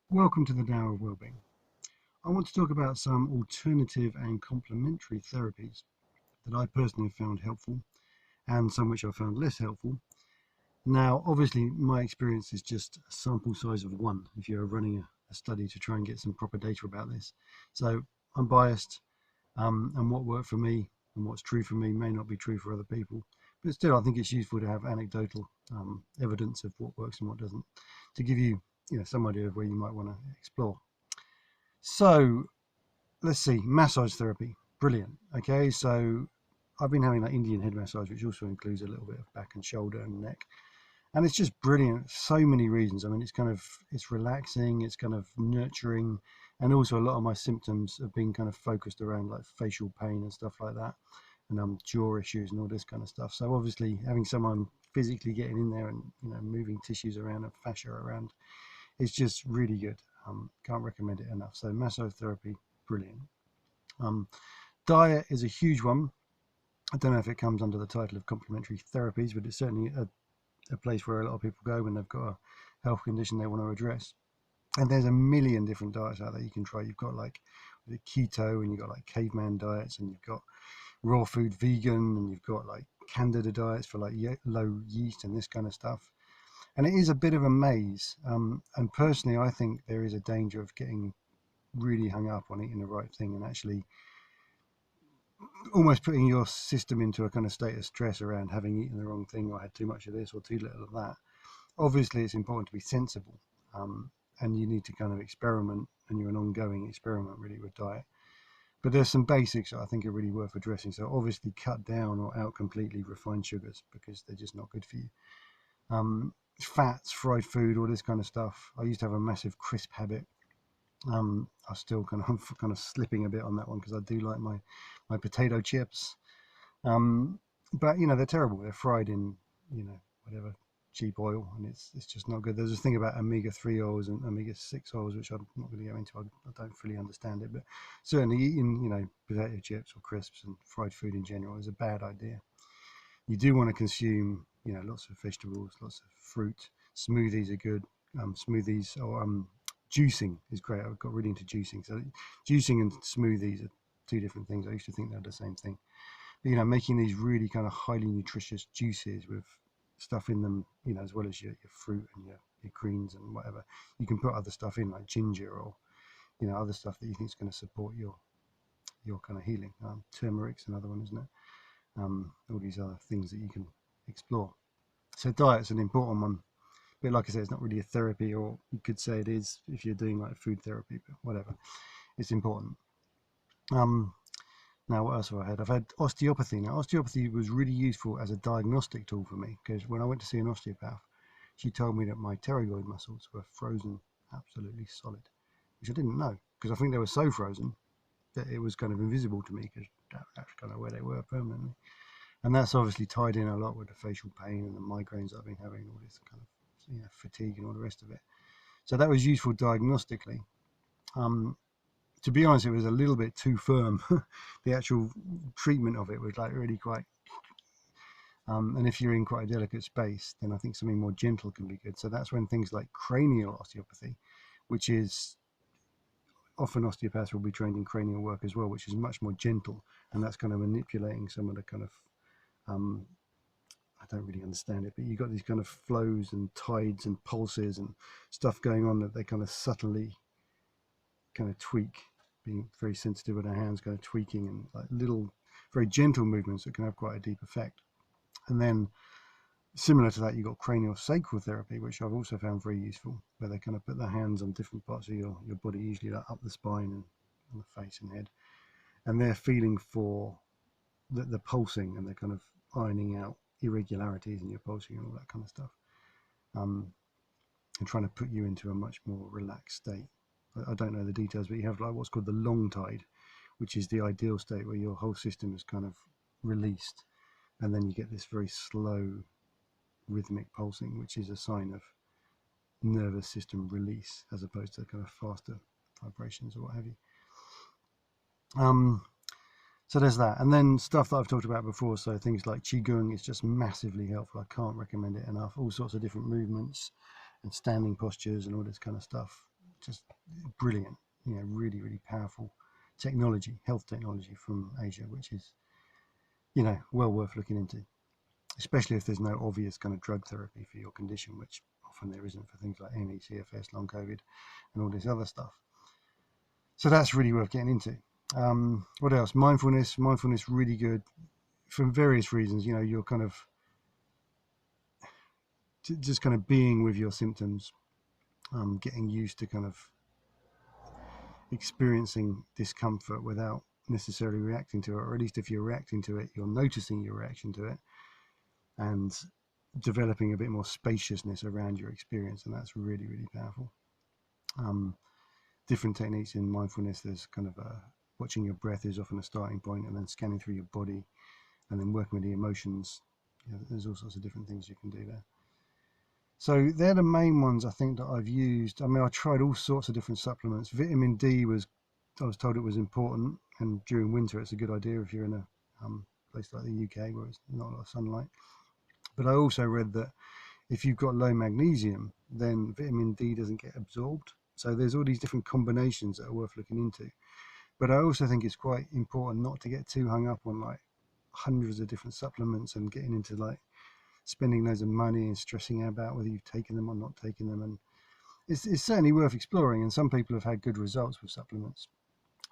Welcome to the Tao of Wellbeing. I want to talk about some alternative and complementary therapies that I personally have found helpful and some which I found less helpful. Now, obviously, my experience is just a sample size of one if you're running a study to try and get some proper data about this. So I'm biased, and what worked for me and what's true for me may not be true for other people. But still, I think it's useful to have anecdotal evidence of what works and what doesn't to give you, some idea of where you might want to explore. So let's see, massage therapy, brilliant. Okay, so I've been having that Indian head massage, which also includes a little bit of back and shoulder and neck, and it's just brilliant. So many reasons. I mean, it's relaxing, it's kind of nurturing, and also a lot of my symptoms have been kind of focused around like facial pain and stuff like that, and jaw issues and all this kind of stuff. So obviously, having someone physically getting in there and moving tissues around and fascia around is just really good. Can't recommend it enough. So massage therapy, brilliant. Um, Diet is a huge one. I don't know if it comes under the title of complementary therapies, but it's certainly a place where a lot of people go when they've got a health condition they want to address. And there's a million different diets out there you can try. You've got like the keto, and you've got like caveman diets, and you've got raw food vegan, and you've got like candida diets for like low yeast and this kind of stuff. And it is a bit of a maze. And personally, I think there is a danger of getting really hung up on eating the right thing and actually almost putting your system into a kind of state of stress around having eaten the wrong thing or had too much of this or too little of that. Obviously, it's important to be sensible, and you need to kind of experiment, and you're an ongoing experiment really with diet. But there's some basics that I think are really worth addressing. So obviously, cut down or out completely refined sugars because they're just not good for you. Fats, fried food, all this kind of stuff. I used to have a massive crisp habit. I still kind of slipping a bit on that one because I do like my potato chips. But they're terrible. They're fried in whatever cheap oil, and it's just not good. There's a thing about omega-3 oils and omega-6 oils, which I'm not going to go into. I don't fully understand it, but certainly eating potato chips or crisps and fried food in general is a bad idea. You do want to consume lots of vegetables, lots of fruit. Smoothies are good. Smoothies or juicing is great. I've got really into juicing. So juicing and smoothies are two different things. I used to think they're the same thing. But, making these really kind of highly nutritious juices with stuff in them, as well as your fruit and your greens and whatever. You can put other stuff in like ginger or other stuff that you think is going to support your kind of healing. Turmeric's another one, isn't it? All these other things that you can explore. So diet's an important one. But like I said, it's not really a therapy, or you could say it is if you're doing like food therapy, but whatever. It's important. Um, Now, what else have I had? I've had osteopathy. Now, osteopathy was really useful as a diagnostic tool for me because when I went to see an osteopath, she told me that my pterygoid muscles were frozen absolutely solid, which I didn't know because I think they were so frozen that it was kind of invisible to me because that's kind of where they were permanently. And that's obviously tied in a lot with the facial pain and the migraines I've been having, all this kind of fatigue and all the rest of it. So that was useful diagnostically. Um, to be honest, it was a little bit too firm. The actual treatment of it was like really quite. And if you're in quite a delicate space, then I think something more gentle can be good. So that's when things like cranial osteopathy, which is often osteopaths will be trained in cranial work as well, which is much more gentle, and that's kind of manipulating some of the kind of I don't really understand it, but you've got these kind of flows and tides and pulses and stuff going on that they kind of subtly kind of tweak, being very sensitive with our hands, kind of tweaking and like little, very gentle movements that can have quite a deep effect. And then similar to that, you've got cranial sacral therapy, which I've also found very useful, where they kind of put their hands on different parts of your body, usually like up the spine and on the face and head. And they're feeling for the pulsing, and they're kind of ironing out irregularities in your pulsing and all that kind of stuff. And trying to put you into a much more relaxed state. I don't know the details, but you have like what's called the long tide, which is the ideal state where your whole system is kind of released, and then you get this very slow rhythmic pulsing, which is a sign of nervous system release as opposed to kind of faster vibrations or what have you. So there's that, and then stuff that I've talked about before. So things like qigong is just massively helpful. I can't recommend it enough. All sorts of different movements and standing postures and all this kind of stuff. just brilliant, really, really powerful technology, health technology from Asia, which is, well worth looking into, especially if there's no obvious kind of drug therapy for your condition, which often there isn't for things like ME, CFS, long COVID, and all this other stuff. So that's really worth getting into. What else? Mindfulness, really good for various reasons. You're kind of just kind of being with your symptoms, getting used to kind of experiencing discomfort without necessarily reacting to it, or at least if you're reacting to it, you're noticing your reaction to it, and developing a bit more spaciousness around your experience, and that's really, really powerful. Different techniques in mindfulness. There's kind of watching your breath is often a starting point, and then scanning through your body, and then working with the emotions. There's all sorts of different things you can do there. So they're the main ones I think that I've used. I mean, I tried all sorts of different supplements. Vitamin D I was told it was important, and during winter it's a good idea if you're in a place like the UK where it's not a lot of sunlight. But I also read that if you've got low magnesium, then vitamin D doesn't get absorbed. So there's all these different combinations that are worth looking into. But I also think it's quite important not to get too hung up on like hundreds of different supplements and getting into like spending loads of money and stressing about whether you've taken them or not taken them. And it's certainly worth exploring, and some people have had good results with supplements,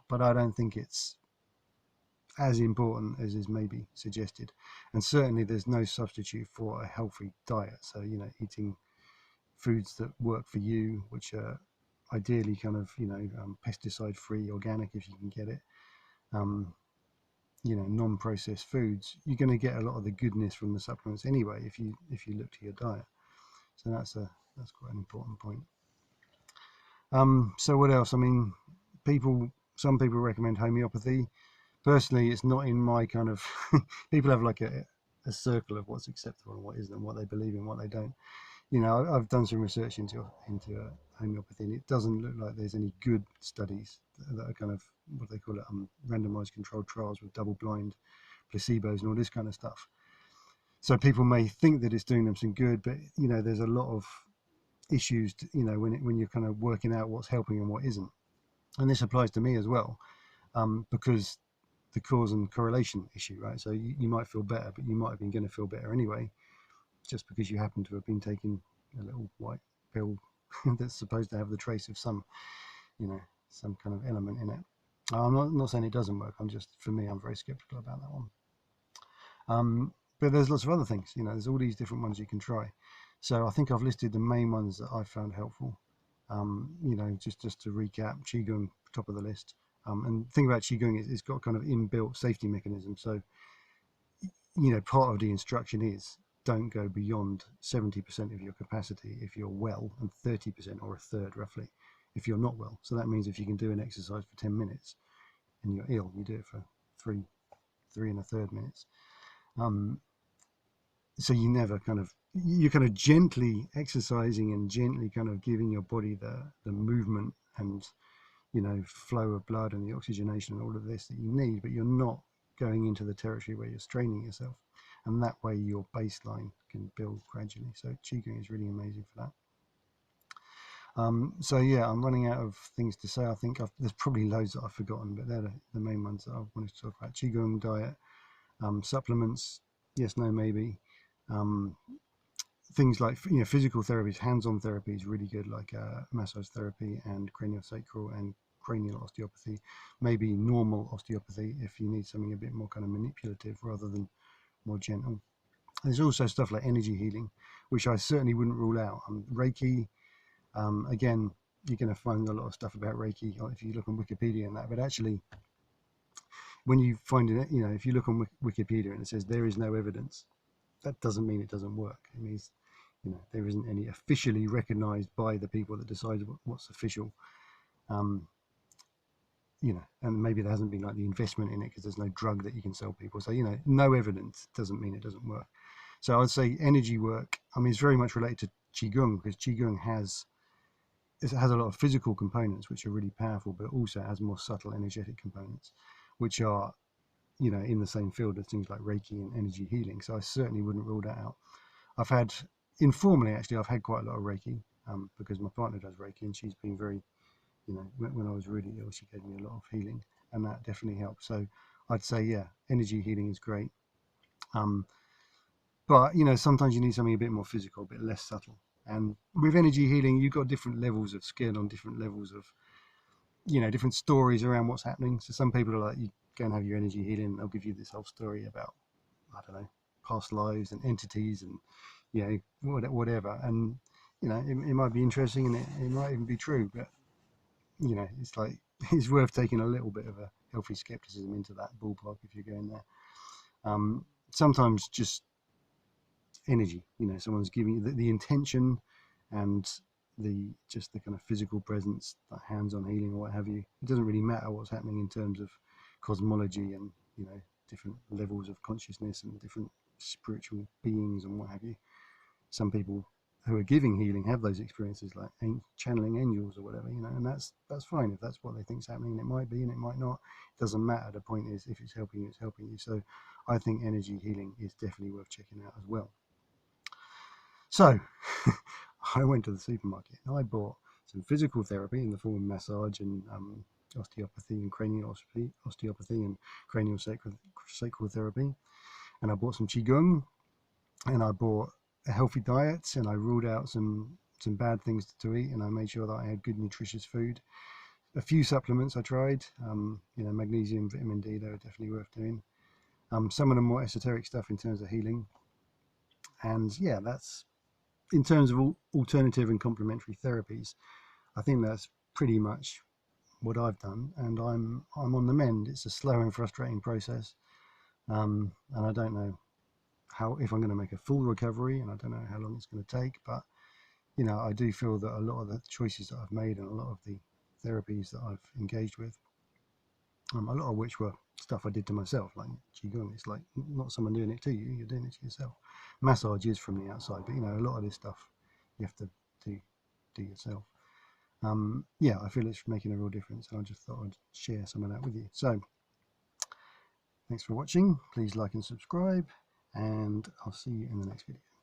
but I don't think it's as important as is maybe suggested. And certainly there's no substitute for a healthy diet. So eating foods that work for you, which are ideally kind of pesticide free, organic if you can get it, non-processed foods. You're going to get a lot of the goodness from the supplements anyway if you look to your diet. So that's quite an important point. So what else? I mean, some people recommend homeopathy. Personally, it's not in my kind of people have like a circle of what's acceptable and what isn't, and what they believe in, what they don't. I've done some research into homeopathy, and it doesn't look like there's any good studies that are kind of what they call it, randomized controlled trials with double-blind placebos and all this kind of stuff. So people may think that it's doing them some good, but there's a lot of issues when you're kind of working out what's helping and what isn't. And this applies to me as well, because the cause and correlation issue, right? So you might feel better, but you might have been going to feel better anyway, just because you happen to have been taking a little white pill that's supposed to have the trace of some kind of element in it. I'm not saying it doesn't work. For me, I'm very skeptical about that one. But there's lots of other things. There's all these different ones you can try. So I think I've listed the main ones that I found helpful. Just to recap, Qigong, top of the list. And the thing about Qigong is it's got kind of inbuilt safety mechanism. So, part of the instruction is don't go beyond 70% of your capacity if you're well, and 30% or a third roughly if you're not well. So that means if you can do an exercise for 10 minutes and you're ill, you do it for three and a third minutes. So you're kind of gently exercising and gently kind of giving your body the movement and flow of blood and the oxygenation and all of this that you need, but you're not going into the territory where you're straining yourself, and that way your baseline can build gradually. So Qigong is really amazing for that. So yeah, I'm running out of things to say. I think there's probably loads that I've forgotten, but they're the main ones that I wanted to talk about. Qigong, diet, supplements, yes, no, maybe. Things like physical therapies, hands-on therapy is really good, like massage therapy and craniosacral and cranial osteopathy, maybe normal osteopathy if you need something a bit more kind of manipulative rather than more gentle. There's also stuff like energy healing, which I certainly wouldn't rule out. Reiki, again, you're going to find a lot of stuff about Reiki if you look on Wikipedia and that, but actually when you find it, if you look on Wikipedia and it says there is no evidence, that doesn't mean it doesn't work. It means there isn't any officially recognized by the people that decide what's official. And maybe there hasn't been like the investment in it because there's no drug that you can sell people. So, no evidence doesn't mean it doesn't work. So I'd say energy work, it's very much related to Qigong, because Qigong has a lot of physical components which are really powerful, but also has more subtle energetic components, which are, in the same field as things like Reiki and energy healing. So I certainly wouldn't rule that out. Informally, I've had quite a lot of Reiki, because my partner does Reiki and she's been very you know, when I was really ill, she gave me a lot of healing, and that definitely helped. So I'd say, yeah, energy healing is great. But you know, sometimes you need something a bit more physical, a bit less subtle. And with energy healing, you've got different levels of skill on different levels of, you know, different stories around what's happening. So some people are like, you go and have your energy healing, they'll give you this whole story about, I don't know, past lives and entities and, you know, whatever. And, you know, it might be interesting, and it might even be true, but, you know, it's like, it's worth taking a little bit of a healthy skepticism into that ballpark if you're going there. Sometimes just energy, you know, someone's giving you the intention and the kind of physical presence, like hands-on healing or what have you. It doesn't really matter what's happening in terms of cosmology and, you know, different levels of consciousness and different spiritual beings and what have you. Some people who are giving healing have those experiences, like channeling angels or whatever, you know, and that's fine if that's what they think's happening. And it might be, and it might not. It doesn't matter. The point is, if it's helping you, it's helping you. So I think energy healing is definitely worth checking out as well. So I went to the supermarket and I bought some physical therapy in the form of massage and osteopathy and cranial osteopathy and cranial sacral therapy. And I bought some qigong, and I bought a healthy diet, and I ruled out some bad things to eat, and I made sure that I had good nutritious food. A few supplements I tried, you know, magnesium, vitamin D, they were definitely worth doing. Some of the more esoteric stuff in terms of healing. And yeah, that's in terms of alternative and complementary therapies. I think that's pretty much what I've done, and I'm on the mend. It's a slow and frustrating process, and I don't know how, if I'm going to make a full recovery, and I don't know how long it's going to take. But you know, I do feel that a lot of the choices that I've made and a lot of the therapies that I've engaged with, a lot of which were stuff I did to myself, like qigong. It's like not someone doing it to you; you're doing it to yourself. Massage is from the outside, but you know, a lot of this stuff you have to do yourself. Yeah, I feel it's making a real difference, and I just thought I'd share some of that with you. So, thanks for watching. Please like and subscribe, and I'll see you in the next video.